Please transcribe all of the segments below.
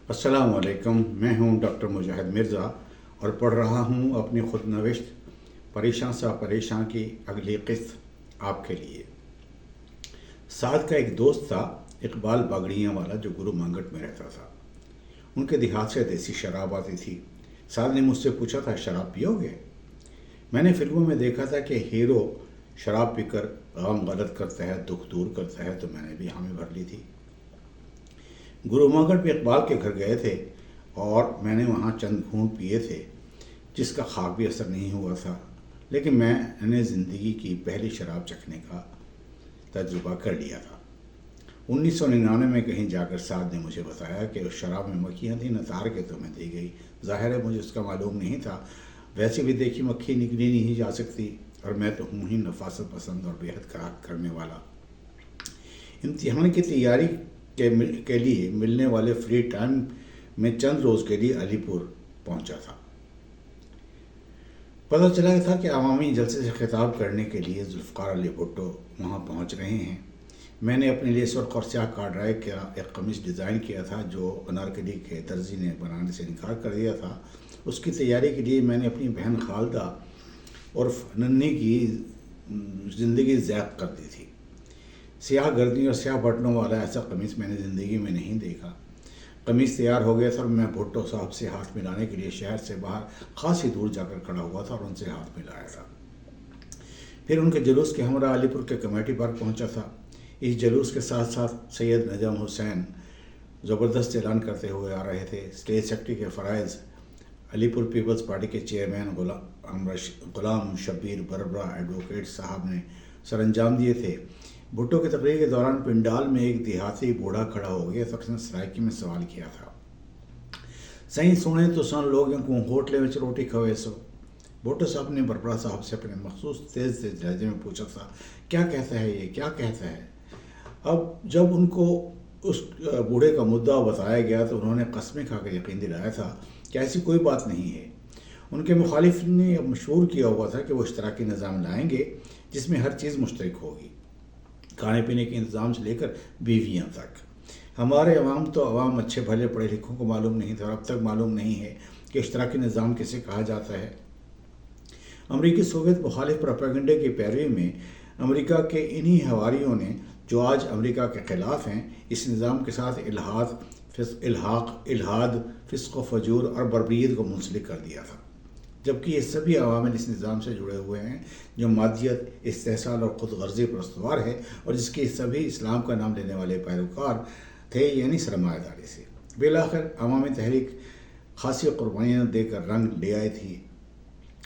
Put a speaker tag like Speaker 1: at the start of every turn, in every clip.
Speaker 1: अस्सलाम वालेकुम। मैं हूं डॉक्टर मुजाहिद मिर्ज़ा और पढ़ रहा हूं अपनी खुद नविश्त परेशान सा परेशान की अगली किस्त आपके लिए। साद का एक दोस्त था, इकबाल बागड़ियाँ वाला, जो गुरु मांगट में रहता था। उनके देहात से देसी शराब आती थी। साद ने मुझसे पूछा था, शराब पियोगे? मैंने फिल्मों में देखा था कि हीरो शराब पीकर गम गलत करता है, दुख दूर करता है, तो मैंने भी हामी भर ली थी। गुरु मांगट में इकबाल के घर गए थे और मैंने वहाँ चंद घूंट पिए थे, जिसका खाक भी असर नहीं हुआ था। लेकिन मैंने ज़िंदगी की पहली शराब चखने का तजुर्बा कर लिया था। 1999 में कहीं जाकर साद ने मुझे बताया कि उस शराब में मक्खियाँ थी, नतार के तुम्हें दी गई। ज़ाहिर है मुझे उसका मालूम नहीं था। वैसे भी देखी मक्खी निकली नहीं जा सकती, और मैं तो हूँ ही नफासत पसंद और बेहद कराहत करने वाला। इम्तिहान की तैयारी के लिए मिलने वाले फ्री टाइम में चंद रोज़ के लिए अलीपुर पहुंचा था। पता चला था कि अवामी जलसे से खिताब करने के लिए जुल्फ़िकार अली भुट्टो वहां पहुंच रहे हैं। मैंने अपने लिए सुर्ख और स्याह कार्डराय का एक कमीज डिज़ाइन किया था, जो अनारकली के दर्जी ने बनाने से इनकार कर दिया था। उसकी तैयारी के लिए मैंने अपनी बहन खालदा और नन्ही की ज़िंदगी ज़ैक़ कर दी थी। स्याह गर्दनी और स्याह बटनों वाला ऐसा कमीज़ मैंने ज़िंदगी में नहीं देखा। कमीज़ तैयार हो गया था और मैं भुट्टो साहब से हाथ मिलाने के लिए शहर से बाहर खासी दूर जाकर खड़ा हुआ था और उनसे हाथ मिलाया था। फिर उनके जुलूस के हमरा अलीपुर के कमेटी पार्क पहुंचा था। इस जुलूस के साथ साथ सैयद नजम हुसैन ज़बरदस्त ऐलान करते हुए आ रहे थे। स्टेट सेक्रेटरी के फ़राइज़ अलीपुर पीपल्स पार्टी के चेयरमैन गुलाम शब्बीर बरबरा एडवोकेट साहब ने सरअंजाम दिए थे। भुट्टो की तकरीर के दौरान पिंडाल में एक देहाती बूढ़ा खड़ा हो गया था। उसने सराइकी में सवाल किया था, सही सुने तो सन लोगों को होटले में रोटी खवे सो। भुट्टो साहब ने बरबरा साहब से अपने मखसूस तेज लहजे में पूछा था, क्या कहता है ये, क्या कहता है? अब जब उनको उस बूढ़े का मुद्दा बताया गया तो उन्होंने कस्में खाकर यकीन दिलाया था कि ऐसी कोई बात नहीं है। उनके मुखालिफ ने मशहूर किया हुआ था कि वो इश्तराकी निज़ाम लाएंगे जिसमें हर चीज़ मुश्तरक होगी, खाने पीने के इंतज़ाम से लेकर बीवियाँ तक। हमारे अवाम तो अवाम अच्छे भले पढ़े लिखों को मालूम नहीं था और अब तक मालूम नहीं है कि इश्तराकी निज़ाम किसे कहा जाता है। अमरीकी सोवियत मुखालिफ प्रोपेगेंडे की पैरवी में अमेरिका के इन्हीं हवारियों ने, जो आज अमेरिका के ख़िलाफ़ हैं, इस निज़ाम के साथ इल्हाद, फ़िस्क़ व फजूर और बर्बरियत को मुंसलिक कर दिया था। जबकि ये सभी अवामिल इस निज़ाम से जुड़े हुए हैं जो मादियत, इस्तेहसाल और ख़ुद गर्ज़ी पर अस्तवार है, और जिसके सभी इस्लाम का नाम लेने वाले पैरोकार थे, यानी सरमायादारी से। बिलाखिर अवामी तहरीक खासी कुर्बानियाँ देकर रंग ले आई थी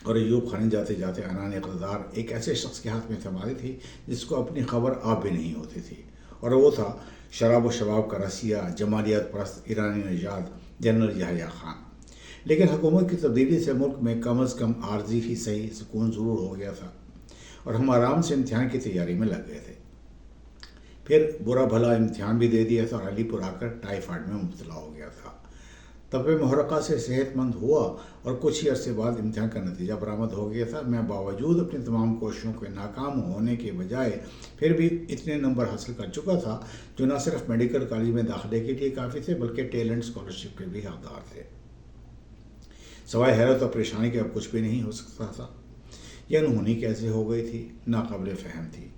Speaker 1: और अयूब खाने जाते जाते अनान इक़्तिदार एक ऐसे शख्स के हाथ में थमा दी थी जिसको अपनी खबर आप भी नहीं होती थी, और वो था शराब व शबाब का रसिया, जमालियत परस्त ईरानी नजाद जनरल याह्या खान। लेकिन हुकूमत की तब्दीली से मुल्क में कम अज़ कम आर्जी ही सही सुकून ज़रूर हो गया था और हम आराम से इम्तिहान की तैयारी में लग गए थे। फिर बुरा भला इम्तिहान भी दे दिया था और अलीपुर आकर टाइफाइड में मुब्तला हो गया था। तब मुहर्रका से सेहतमंद हुआ और कुछ ही अरसे बाद इम्तिहान का नतीजा बरामद हो गया था। मैं बावजूद अपनी तमाम कोशिशों के नाकाम होने के बजाय फिर भी इतने नंबर हासिल कर चुका था जो न सिर्फ मेडिकल कॉलेज में दाखिले के लिए काफ़ी थे, बल्कि टैलेंट स्कॉलरशिप के भी हकदार थे। सवाए हैरत और परेशानी के अब कुछ भी नहीं हो सकता था। यह अनहोनी कैसे हो गई थी, नाकाबिल फ़हम थी।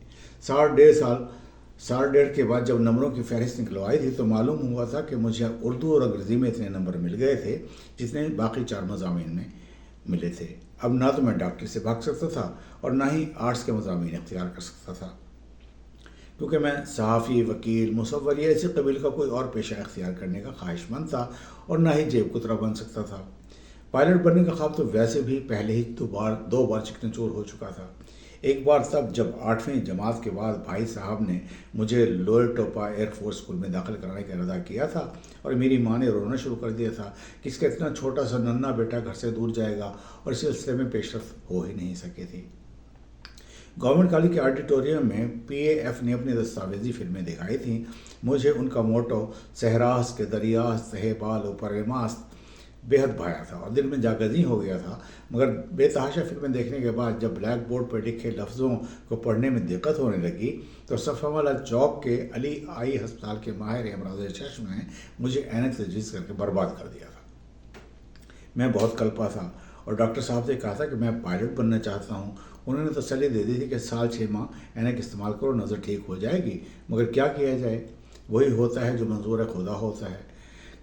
Speaker 1: साल डेढ़ के बाद जब नंबरों की फहरिस्त निकलवाई थी तो मालूम हुआ था कि मुझे उर्दू और अंग्रेज़ी में इतने नंबर मिल गए थे जितने बाकी 4 मज़ामीन में मिले थे। अब ना तो मैं डॉक्टरी से भाग सकता था और ना ही आर्ट्स के मज़ामीन इख्तियार कर सकता था, क्योंकि मैं सहाफ़ी, वकील, मुसव्वर या ऐसे कबील का कोई और पेशा इख्तियार करने का ख्वाहिशमंद था, और ना ही जेब कुतरा बन सकता था। पायलट बनने का ख्वाब तो वैसे भी पहले ही दो बार चिकनचूर हो चुका था। एक बार तब जब 8वीं जमात के बाद भाई साहब ने मुझे लोअर टोपा एयरफोर्स स्कूल में दाखिल कराने का इरादा किया था और मेरी माँ ने रोना शुरू कर दिया था कि इसका इतना छोटा सा नन्हा बेटा घर से दूर जाएगा, और इस सिलसिले में पेशरफ हो ही नहीं सके थी। गवर्नमेंट कॉलेज के ऑडिटोरियम में PAF ने अपनी दस्तावेजी फिल्में दिखाई थीं। मुझे उनका मोटो सहरास के दरियास्त है बाल ऊपर मास्त बेहद भाया था और दिल में जागज़ी हो गया था। मगर बेतहाशा फिल्में देखने के बाद जब ब्लैक बोर्ड पर लिखे लफ्ज़ों को पढ़ने में दिक्कत होने लगी तो सफ़ावाला चौक के अली आई हस्पताल के माहिर अमराज़ चश्म ने मुझे ऐनक तजवीज़ करके बर्बाद कर दिया था। मैं बहुत कल्पा था और डॉक्टर साहब से कहा था कि मैं पायलट बनना चाहता हूँ। उन्होंने तसल्ली दे दी थी कि साल 6 माह ऐनक इस्तेमाल करो, नज़र ठीक हो जाएगी। मगर क्या किया जाए, वही होता है जो मंजूर खुदा होता है।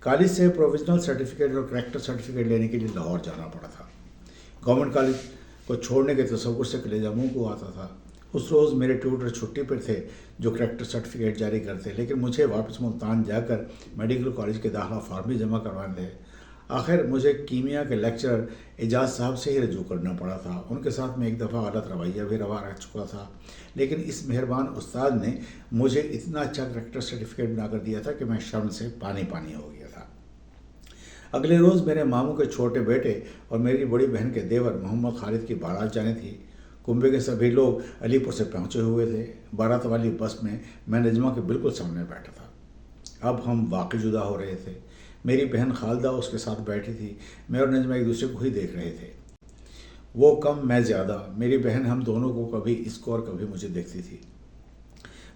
Speaker 1: कॉलेज से प्रोविजनल सर्टिफिकेट और करैक्टर सर्टिफिकेट लेने के लिए लाहौर जाना पड़ा था। गवर्नमेंट कॉलेज को छोड़ने के तसव्वुर से कलेजा मुँह को आता था। उस रोज़ मेरे ट्यूटर छुट्टी पर थे जो करैक्टर सर्टिफिकेट जारी करते, लेकिन मुझे वापस मुल्तान जाकर मेडिकल कॉलेज के दाखिला फॉर्म भी जमा करवाने थे। आखिर मुझे कीमिया के लेक्चरर एजाज साहब से ही रजू करना पड़ा था। उनके साथ में एक दफ़ा गलत रवैया भी रवा रह चुका था, लेकिन इस मेहरबान उस्ताद ने मुझे इतना अच्छा करैक्टर सर्टिफिकेट बना कर दिया था कि मैं शर्म से पानी पानी हो गया था। अगले रोज़ मेरे मामू के छोटे बेटे और मेरी बड़ी बहन के देवर मोहम्मद खालिद की बारात जानी थी। कुंबे के सभी लोग अलीपुर से पहुँचे हुए थे। बारात वाली बस में मैं नजमा के बिल्कुल सामने बैठा था। अब हम वाकई जुदा हो रहे थे। मेरी बहन खालदा उसके साथ बैठी थी। मैं और नजमा एक दूसरे को ही देख रहे थे, वो कम मैं ज़्यादा। मेरी बहन हम दोनों को कभी इसको और कभी मुझे देखती थी।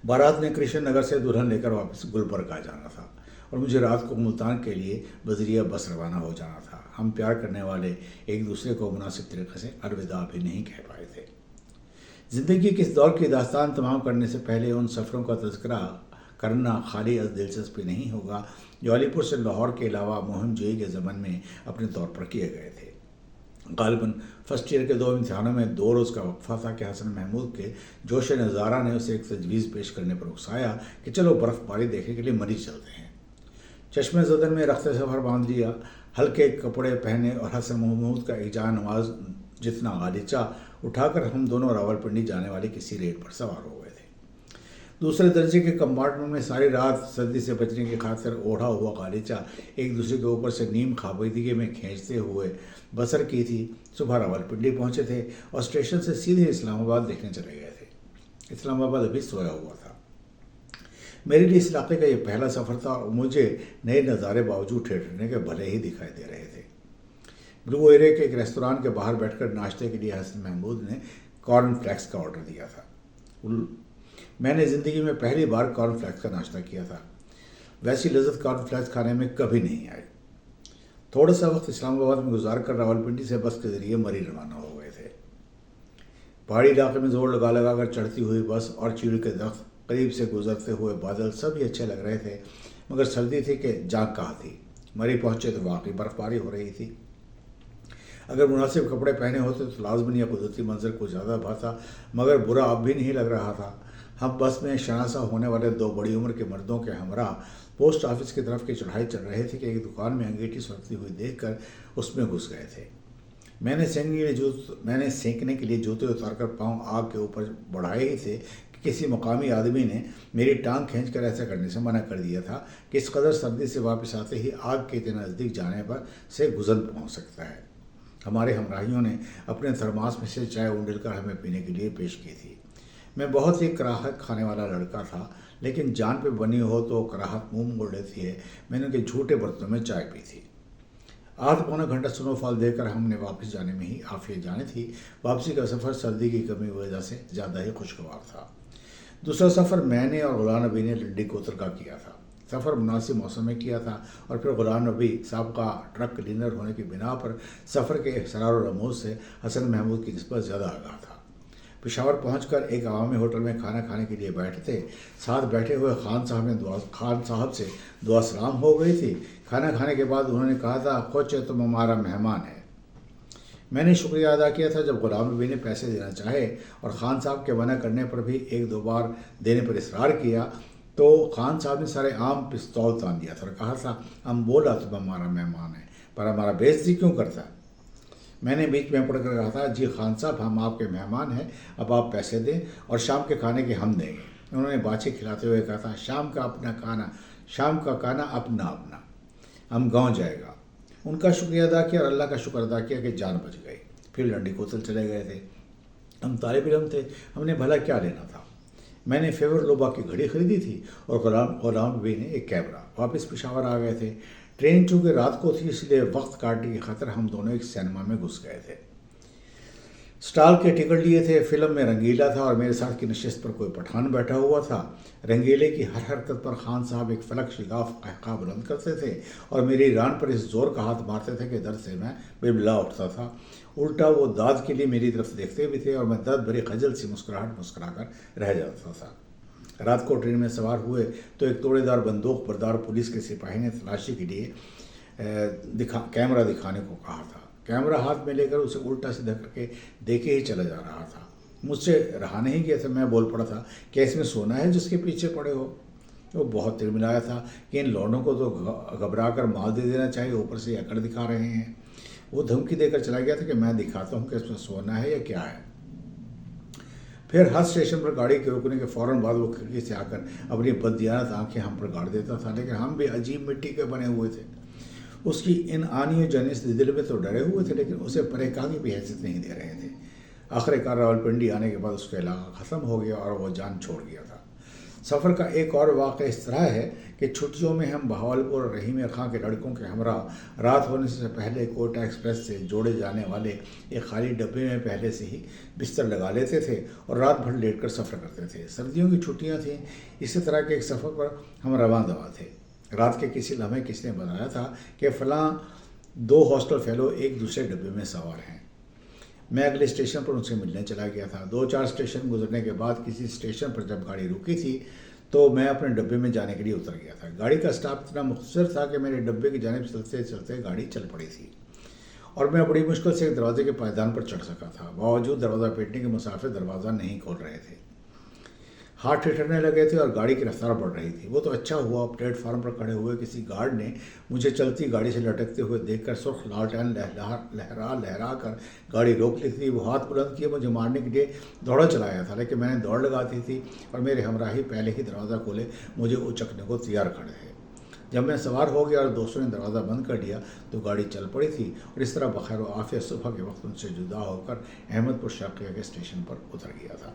Speaker 1: बारात ने कृष्ण नगर से दुल्हन लेकर वापस गुलबर्गा जाना था और मुझे रात को मुल्तान के लिए बजरिया बस रवाना हो जाना था। हम प्यार करने वाले एक दूसरे को मुनासिब तरीके से अलविदा भी नहीं कह पाए थे। ज़िंदगी के इस दौर की दास्तान तमाम करने से पहले उन सफ़रों का तज़किरा करना खाली दिलचस्पी नहीं होगा जो अलीपुर से लाहौर के अलावा मुहिम जोई के ज़मन में अपने तौर पर किए गए थे। गालिबन फर्स्ट ईयर के 2 इम्तिहानों में 2 रोज़ का वक्फा था कि हसन महमूद के जोश नज़ारा ने उसे एक तजवीज़ पेश करने पर उकसाया कि चलो बर्फ़बारी देखने के लिए मरीज चलते हैं। चश्मे ज़दन में रखते सफ़र बांध लिया, हल्के कपड़े पहने और हसन महमूद का एक जान नवाज जितना गालीचा उठाकर हम दोनों रावलपिंडी जाने वाली किसी रेल पर सवार हो गए थे। दूसरे दर्जे के कंपार्टमेंट में सारी रात सर्दी से बचने की खातिर ओढ़ा हुआ गालीचा एक दूसरे के ऊपर से नीम खाबोदगी में खींचते हुए बसर की थी। सुबह रावलपिंडी पहुंचे थे और स्टेशन से सीधे इस्लामाबाद देखने चले गए थे। इस्लामाबाद अभी सोया हुआ था। मेरे लिए इस इलाके का ये पहला सफ़र था और मुझे नए नज़ारे बावजूद ठहरने के भले ही दिखाई दे रहे थे। ब्लू एरिया के एक रेस्तरां के बाहर बैठकर नाश्ते के लिए हसन महमूद ने कॉर्न फ्लेक्स का ऑर्डर दिया था। मैंने ज़िंदगी में पहली बार कॉर्न फ्लेक्स का नाश्ता किया था। वैसी लज़्ज़त कॉर्न फ्लेक्स खाने में कभी नहीं आई। थोड़ा सा वक्त इस्लामाबाद में गुजार कर रावलपिंडी से बस के ज़रिए मरी रवाना हो गए थे। पहाड़ी इलाके में ज़ोर लगा कर चढ़ती हुई बस और चीड़ के दख्त, करीब से गुजरते हुए बादल सभी अच्छे लग रहे थे, मगर सर्दी थी कि जाग कहाँ थी। मरी पहुँचे तो वाकई बर्फ़बारी हो रही थी। अगर मुनासिब कपड़े पहने होते तो लाजमन या कुदरती मंजर को ज़्यादा भाता, मगर बुरा अब भी नहीं लग रहा था। हम बस में शनासा होने वाले 2 बड़ी उम्र के मर्दों के हमरा पोस्ट ऑफिस की तरफ की चढ़ाई चढ़ रहे थे कि एक दुकान में अंगीठी सुलगती हुई देखकर उसमें घुस गए थे। मैंने सेंकने के लिए जूते उतारकर पाँव आग के ऊपर बढ़ाए ही थे कि किसी मकामी आदमी ने मेरी टांग खींचकर ऐसा करने से मना कर दिया था कि इस कदर सर्दी से वापस आते ही आग के इतने नज़दीक जाने पर से गुजर पहुँच सकता है। हमारे हमराहियों ने अपने थर्मास में से चाय उंडेलकर हमें पीने के लिए पेश की थी। मैं बहुत ही कराहत खाने वाला लड़का था, लेकिन जान पे बनी हो तो कराहत मुंह मोड़ लेती है। मैंने उनके झूठे बर्तनों में चाय पी थी। आधा पौना घंटा स्नोफॉल देकर हमने वापस जाने में ही आफियत जानी थी। वापसी का सफ़र सर्दी की कमी की वजह से ज़्यादा ही खुशगवार था। दूसरा सफ़र मैंने और गुलाम नबी ने लंडी कोतर का किया था। सफ़र मुनासिब मौसम में किया था और फिर गुलाम नबी साहब का ट्रक क्लीनर होने की बिना पर सफ़र के असरार और रमूज से हसन महमूद की निस्बत ज़्यादा आगाह था। पेशावर पहुंचकर एक अवामी होटल में खाना खाने के लिए बैठे थे। साथ बैठे हुए खान साहब से दुआ सलाम हो गई थी। खाना खाने के बाद उन्होंने कहा था, खोचे तुम हमारा मेहमान है। मैंने शुक्रिया अदा किया था। जब गुलाम नबी ने पैसे देना चाहे और ख़ान साहब के मना करने पर भी 1-2 बार देने पर इसरार किया तो ख़ान साहब ने सारे आम पिस्तौल तान दिया था और कहा था, हम बोला तुम हमारा मेहमान है, पर हमारा बेइज्जती क्यों करता है। मैंने बीच में पढ़कर कहा था, जी खान साहब हम आपके मेहमान हैं, अब आप पैसे दें और शाम के खाने के हम देंगे। उन्होंने बाछी खिलाते हुए कहा था, शाम का खाना अपना हम गाँव जाएगा। उनका शुक्रिया अदा किया और अल्लाह का शुक्र अदा किया कि जान बच गई। फिर लंडी कोतल चले गए थे। हम तालिब इल्म थे, हमने भला क्या लेना था। میں نے فیور لوبا کی گھڑی خریدی تھی اور غلام بی نے ایک کیمرہ۔ واپس پشاور آ گئے تھے۔ ٹرین چونکہ رات کو تھی اس لیے وقت کاٹنے کی خاطر ہم دونوں ایک سینما میں گھس گئے تھے۔ سٹال کے ٹکٹ لیے تھے۔ فلم میں رنگیلا تھا اور میرے ساتھ کی نشست پر کوئی پٹھان بیٹھا ہوا تھا۔ رنگیلے کی ہر حرکت پر خان صاحب ایک فلک شگاف قہقہ بلند کرتے تھے اور میری ران پر اس زور کا ہاتھ مارتے تھے کہ درد سے میں بلبلا اٹھتا تھا۔ الٹا وہ داد کے لیے میری طرف دیکھتے بھی تھے اور میں درد بھری خجل سی مسکرا کر رہ جاتا تھا۔ رات کو ٹرین میں سوار ہوئے تو ایک توڑے دار بندوق بردار پولیس کے سپاہی نے تلاشی کے لیے کیمرہ دکھانے کو کہا تھا۔ کیمرہ ہاتھ میں لے کر اسے الٹا سیدھا کر کے دیکھے ہی چلا جا رہا تھا۔ مجھ سے رہا نہیں گیا تھا۔ میں بول پڑا تھا کہ اس میں سونا ہے جس کے پیچھے پڑے ہو؟ وہ بہت ترملایا تھا کہ ان لوڈوں کو تو گھبرا کر مال دے دینا چاہیے، اوپر سے اکڑ دکھا رہے ہیں۔ وہ دھمکی دے کر چلا گیا تھا کہ میں دکھاتا ہوں کہ اس میں سونا ہے یا کیا ہے۔ پھر ہر اسٹیشن پر گاڑی کے رکنے کے فوراً بعد وہ کھڑکی سے آ کر اپنی بددیانت آنکھیں ہم پر گاڑ دیتا تھا، لیکن ہم بھی عجیب مٹی کے بنے ہوئے تھے۔ اس کی ان آنی و جانی سے دل میں تو ڈرے ہوئے تھے، لیکن اسے پریکا کی بھی حیثیت نہیں دے رہے تھے۔ آخر کار راولپنڈی آنے کے بعد اس کا علاقہ ختم ہو گیا اور وہ جان چھوڑ گیا تھا۔ سفر کا ایک اور واقعہ اس طرح ہے کہ چھٹیوں میں ہم بہاولپور اور رحیم خاں کے لڑکوں کے ہمراہ رات ہونے سے پہلے کوئٹہ ایکسپریس سے جوڑے جانے والے ایک خالی ڈبے میں پہلے سے ہی بستر لگا لیتے تھے اور رات بھر لیٹ کر سفر کرتے تھے۔ سردیوں کی چھٹیاں تھیں۔ اسی طرح کے ایک سفر پر ہم رواں دوا تھے۔ رات کے کسی لمحے کسی نے بتایا تھا کہ فلاں 2 ہاسٹل فیلو ایک دوسرے ڈبے میں سوار ہیں۔ میں اگلے اسٹیشن پر ان سے ملنے چلا گیا تھا۔ 2-4 اسٹیشن گزرنے کے بعد کسی اسٹیشن پر جب گاڑی رکی تھی تو میں اپنے ڈبے میں جانے کے لیے اتر گیا تھا۔ گاڑی کا اسٹاپ اتنا مختصر تھا کہ میرے ڈبے کی جانب چلتے چلتے گاڑی چل پڑی تھی اور میں بڑی مشکل سے ایک دروازے کے پائیدان پر چڑھ سکا تھا۔ باوجود دروازہ پیٹنے کے مسافر دروازہ نہیں کھول رہے تھے۔ ہاتھ ٹھٹرنے لگے تھے اور گاڑی کی رفتار بڑھ رہی تھی۔ وہ تو اچھا ہوا پلیٹ فارم پر کھڑے ہوئے کسی گارڈ نے مجھے چلتی گاڑی سے لٹکتے ہوئے دیکھ کر سرخ لالٹین لہرا کر گاڑی روک لی تھی۔ وہ ہاتھ بلند کیے مجھے مارنے کے لیے دوڑا چلایا تھا، لیکن میں نے دوڑ لگاتی تھی اور میرے ہمراہی پہلے ہی دروازہ کھولے مجھے اچکنے کو تیار کھڑے تھے۔ جب میں سوار ہو گیا اور دوستوں نے دروازہ بند کر دیا تو گاڑی چل پڑی تھی اور اس طرح بخیر و عافیت صبح کے وقت ان سے جدا ہو کر احمد پور شرقیہ کے اسٹیشن پر اتر گیا تھا۔